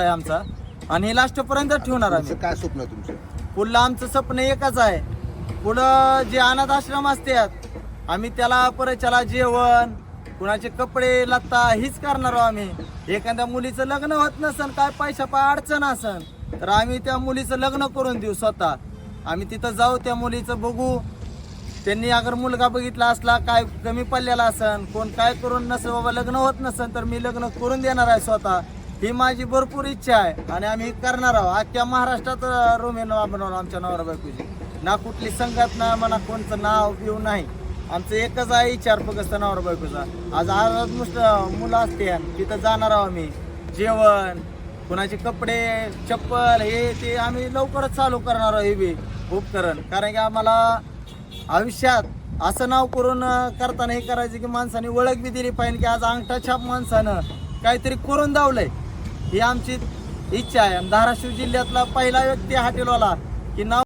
आहे आमचा आणि हे लास्ट पर्यंत ठेवणार आम्ही. काय स्वप्न आहे तुमचं? पुढलं आमचं स्वप्न एकच आहे. पुढं जे अनाथ आश्रम असतात आम्ही त्याला परच्याला जेवण, कुणाचे कपडे लत्ता हीच करणार आहोत आम्ही. एखाद्या मुलीचं लग्न होत नसन, काय पैसा पाय अडचण असन तर आम्ही त्या मुलीचं लग्न करून देऊ स्वतः. आम्ही तिथं जाऊ, त्या मुलीचं बघू. त्यांनी अगर मुलगा बघितला असला काय कमी पडलेला असन, कोण काय करून नसेल बाबा लग्न होत नसन तर मी लग्न करून देणार आहे स्वतः. ही माझी भरपूर इच्छा आहे आणि आम्ही करणार आहोत. अख्ख्या महाराष्ट्रात रोमेन बनवणार आमच्या नवरा बायकोची. ना कुठली संघटना म्हणा, कोणतं नाव बिव नाही. आमचं एकच आहे विचार फक्त नवरा बायकोचा. आज मुलं असते तिथं जाणार आहोत आम्ही. जेवण, कुणाचे कपडे, चप्पल हे ते आम्ही लवकरच चालू करणार आहोत हे बी उपकरण. कारण की आम्हाला आयुष्यात असं नाव करून करताना हे करायचं की माणसाने ओळख बी दिली पाहिजे की आज अंगठा छाप माणसानं काहीतरी करून दावलंय, ही आमची इच्छा आहे. धाराशिव जिल्ह्यातला पहिला व्यक्ती हॉटेलवाला की नाव